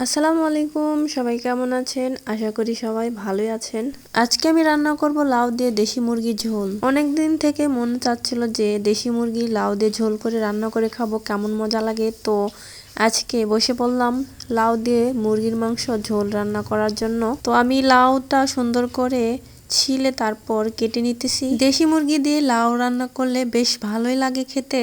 আসসালামু আলাইকুম, সবাই কেমন আছেন? আশা করি সবাই ভালোই আছেন। আজকে আমি রান্না করব লাউ দিয়ে দেশি মুরগির ঝোল। অনেক দিন থেকে মন চাচ্ছিল যে দেশি মুরগি লাউ দিয়ে ঝোল করে রান্না করে খাবো, কেমন মজা লাগে। তো আজকে বসে পড়লাম লাউ দিয়ে মুরগির মাংস ঝোল রান্না করার জন্য। তো আমি লাউটা সুন্দর করে ছিলে তারপর কেটে নিতেছি। দেশি মুরগি দিয়ে লাউ রান্না করলে বেশ ভালোই লাগে খেতে।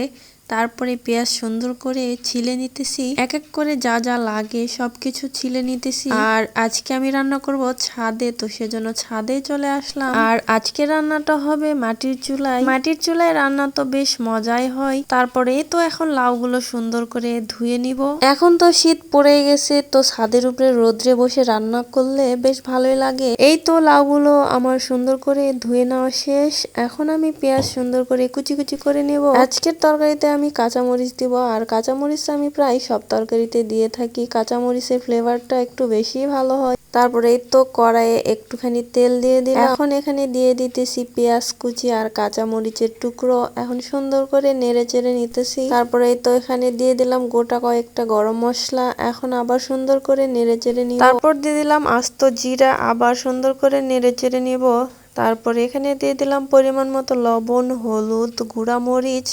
তারপরে পেঁয়াজ সুন্দর করে ছিলে নিতেছি, এক এক করে যা যা লাগে সবকিছু ছিলে নিতেছি। আর আজকে আমি রান্না করব ছাদে, তো সেজন্য ছাদে চলে আসলাম। আর আজকে রান্নাটা হবে মাটির চুলায়। মাটির চুলায় রান্না তো বেশ মজাই হয়। তারপরে তো এখন লাউগুলো সুন্দর করে ধুয়ে নিব। এখন তো শীত পড়ে গেছে, তো ছাদের উপরে রোদ্রে বসে রান্না করলে বেশ ভালোই লাগে। এই তো লাউগুলো আমার সুন্দর করে ধুয়ে নেওয়া শেষ। এখন আমি পেঁয়াজ সুন্দর করে কুচি কুচি করে নেব। আজকের তরকারিতে আমি কাঁচামরিচ দিব, আর কাঁচামরিচ আমি প্রায় সব তরকারিতে দিয়ে থাকি। কাঁচামরিচের ফ্লেভারটা একটু বেশি ভালো হয়। তারপরে এই তো কড়াইয়ে একটুখানি তেল দিয়ে দিলাম। এখন এখানে দিয়ে দিতেছি পেঁয়াজ কুচি আর কাঁচামরিচের টুকরো। এখন সুন্দর করে নেড়ে চেড়ে নিতেছি। তারপরে এই তো এখানে দিয়ে দিলাম গোটা কয়েকটা গরম মশলা। এখন আবার সুন্দর করে নেড়ে চেড়ে নিব। তারপর দিয়ে দিলাম আস্ত জিরা, আবার সুন্দর করে নেড়ে চেড়ে নিব। তারপরে এখানে দিয়ে দিলাম পরিমাণ মতো লবণ, হলুদ, গুঁড়া মরিচ,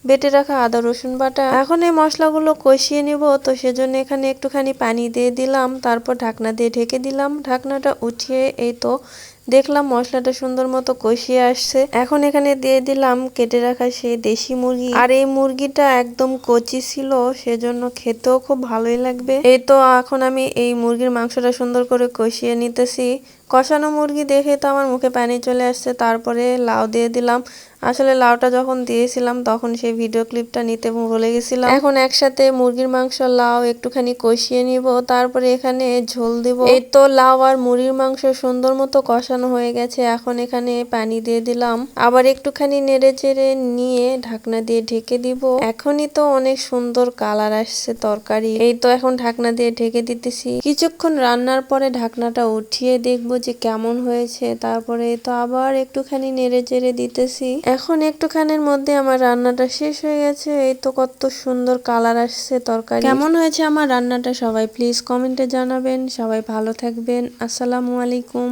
বেটে রাখা আদা রসুন বাটা। এখন এই মশলাগুলো কষিয়ে নিব, তো সেজন্য এখানে একটুখানি পানি দিয়ে দিলাম। তারপর ঢাকনা দিয়ে ঢেকে দিলাম। ঢাকনাটা উঠিয়ে এই তো দেখলাম মশলাটা সুন্দর মতো কষিয়ে আসছে। এখন এখানে দিয়ে দিলাম কেটে রাখা সেই দেশি মুরগি। আর এই মুরগিটা একদম কচি ছিল, সেজন্য খেতেও খুব ভালোই লাগবে। এই তো এখন আমি এই মুরগির মাংসটা সুন্দর করে কষিয়ে নিতেছি। কষানো মুরগি দেখে তো আমার মুখে পানি চলে আসছে। তারপরে লাউ দিয়ে দিলাম। আসলে লাউটা যখন দিয়েছিলাম তখন সেই ভিডিও ক্লিপটা নিতে ভুলে গেছিলাম। এখন একসাথে মুরগির মাংস লাউ একটুখানি কষিয়ে নিব, তারপরে এখানে ঝোল দিব। এই তো লাউ আর মুরগির মাংস সুন্দর মতো কষানো হয়ে গেছে। এখন এখানে পানি দিয়ে দিলাম, আবার একটুখানি নেড়ে চেড়ে নিয়ে ঢাকনা দিয়ে ঢেকে দিব। এখনই তো অনেক সুন্দর কালার আসছে তরকারি। এই তো এখন ঢাকনা দিয়ে ঢেকে দিতেছি। কিছুক্ষণ রান্নার পরে ঢাকনাটা উঠিয়ে দেখবো যে কেমন হয়েছে। তারপরে তো আবার একটুখানি নেড়ে চেড়ে দিতেছি। এখন একটুখানির মধ্যে আমার রান্নাটা শেষ হয়ে গেছে। এই তো কত সুন্দর কালার আসছে তরকারি। কেমন হয়েছে আমার রান্নাটা সবাই প্লিজ কমেন্টে জানাবেন। সবাই ভালো থাকবেন। আসসালামু আলাইকুম।